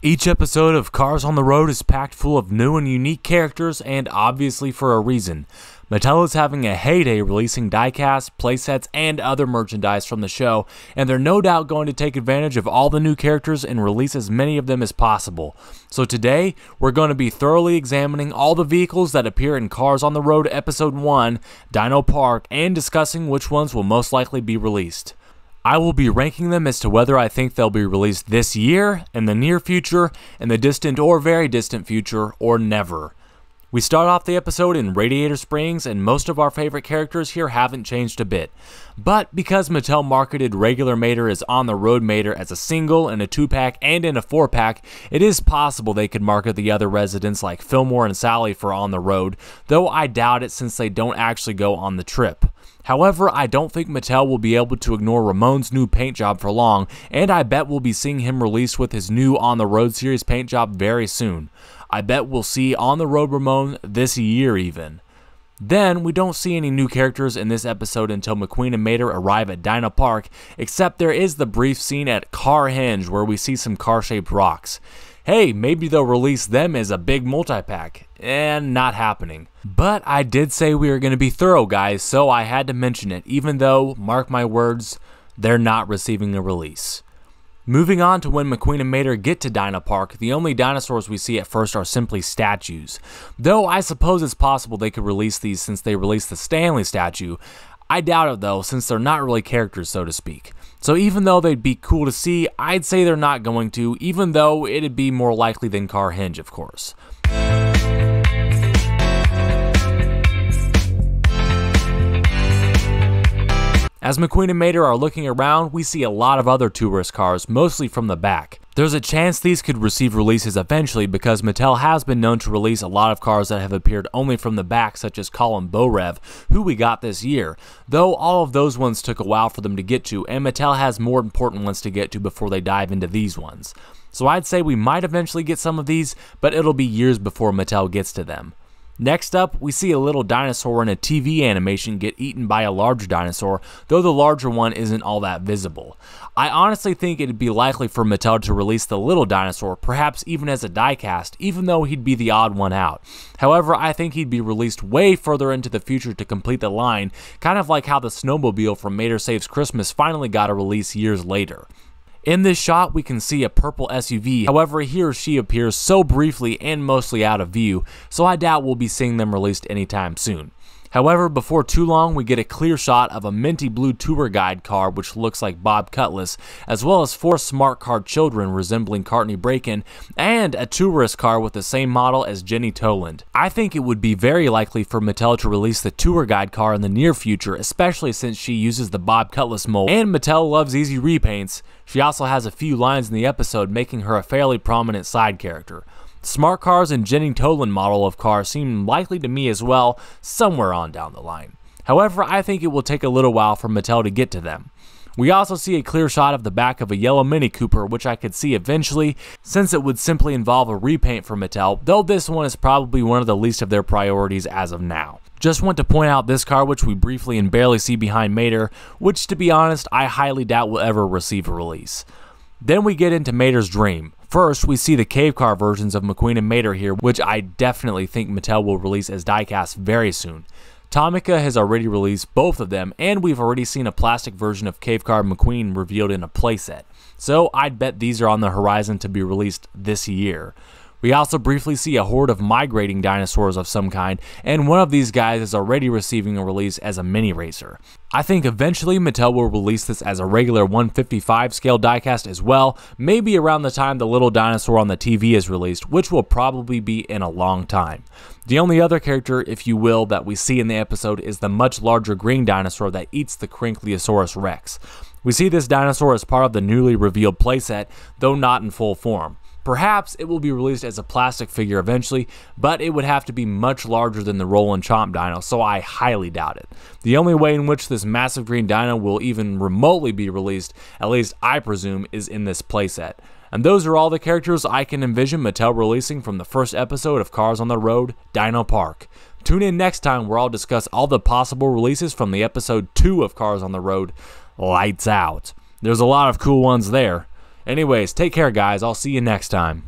Each episode of Cars on the Road is packed full of new and unique characters, and obviously for a reason. Mattel is having a heyday releasing diecasts, playsets, and other merchandise from the show, and they're no doubt going to take advantage of all the new characters and release as many of them as possible. So today, we're going to be thoroughly examining all the vehicles that appear in Cars on the Road Episode 1, Dino Park, and discussing which ones will most likely be released. I will be ranking them as to whether I think they'll be released this year, in the near future, in the distant or very distant future, or never. We start off the episode in Radiator Springs, and most of our favorite characters here haven't changed a bit. But because Mattel marketed regular Mater as On the Road Mater as a single, in a 2-pack, and in a 4-pack, it is possible they could market the other residents like Fillmore and Sally for On the Road, though I doubt it since they don't actually go on the trip. However, I don't think Mattel will be able to ignore Ramon's new paint job for long, and I bet we'll be seeing him released with his new On the Road series paint job very soon. I bet we'll see On the Road Ramon this year even. Then, we don't see any new characters in this episode until McQueen and Mater arrive at Dino Park, except there is the brief scene at Carhenge where we see some car-shaped rocks. Hey, maybe they'll release them as a big multi-pack. And not happening. But I did say we were going to be thorough, guys, so I had to mention it, even though, mark my words, they're not receiving a release. Moving on to when McQueen and Mater get to Dino Park, the only dinosaurs we see at first are simply statues. Though I suppose it's possible they could release these since they released the Stanley statue. I doubt it though, since they're not really characters, so to speak. So even though they'd be cool to see, I'd say they're not going to, even though it'd be more likely than Carhenge, of course. As McQueen and Mater are looking around, we see a lot of other tourist cars, mostly from the back. There's a chance these could receive releases eventually because Mattel has been known to release a lot of cars that have appeared only from the back, such as Colin Borev, who we got this year, though all of those ones took a while for them to get to, and Mattel has more important ones to get to before they dive into these ones. So I'd say we might eventually get some of these, but it'll be years before Mattel gets to them. Next up, we see a little dinosaur in a TV animation get eaten by a larger dinosaur, though the larger one isn't all that visible. I honestly think it'd be likely for Mattel to release the little dinosaur, perhaps even as a diecast, even though he'd be the odd one out. However, I think he'd be released way further into the future to complete the line, kind of like how the snowmobile from Mater Saves Christmas finally got a release years later. In this shot, we can see a purple SUV, however he or she appears so briefly and mostly out of view, so I doubt we'll be seeing them released anytime soon. However, before too long, we get a clear shot of a minty blue tour guide car which looks like Bob Cutlass, as well as 4 smart car children resembling Courtney Bracken, and a tourist car with the same model as Jenny Toland. I think it would be very likely for Mattel to release the tour guide car in the near future, especially since she uses the Bob Cutlass mold, and Mattel loves easy repaints. She also has a few lines in the episode making her a fairly prominent side character. Smart Cars and Jenny Toland model of car seem likely to me as well, somewhere on down the line. However, I think it will take a little while for Mattel to get to them. We also see a clear shot of the back of a yellow Mini Cooper, which I could see eventually, since it would simply involve a repaint for Mattel, though this one is probably one of the least of their priorities as of now. Just want to point out this car, which we briefly and barely see behind Mater, which to be honest, I highly doubt will ever receive a release. Then we get into Mater's dream. First, we see the cave car versions of McQueen and Mater here, which I definitely think Mattel will release as diecast very soon. Tomica has already released both of them, and we've already seen a plastic version of Cave Car McQueen revealed in a playset. So I'd bet these are on the horizon to be released this year. We also briefly see a horde of migrating dinosaurs of some kind, and one of these guys is already receiving a release as a mini racer. I think eventually Mattel will release this as a regular 155 scale diecast as well, maybe around the time the little dinosaur on the TV is released, which will probably be in a long time. The only other character, if you will, that we see in the episode is the much larger green dinosaur that eats the Crinkleosaurus Rex. We see this dinosaur as part of the newly revealed playset, though not in full form. Perhaps it will be released as a plastic figure eventually, but it would have to be much larger than the Roll and Chomp dino, so I highly doubt it. The only way in which this massive green dino will even remotely be released, at least I presume, is in this playset. And those are all the characters I can envision Mattel releasing from the first episode of Cars on the Road, Dino Park. Tune in next time where I'll discuss all the possible releases from the episode 2 of Cars on the Road, Lights Out. There's a lot of cool ones there. Anyways, take care guys, I'll see you next time.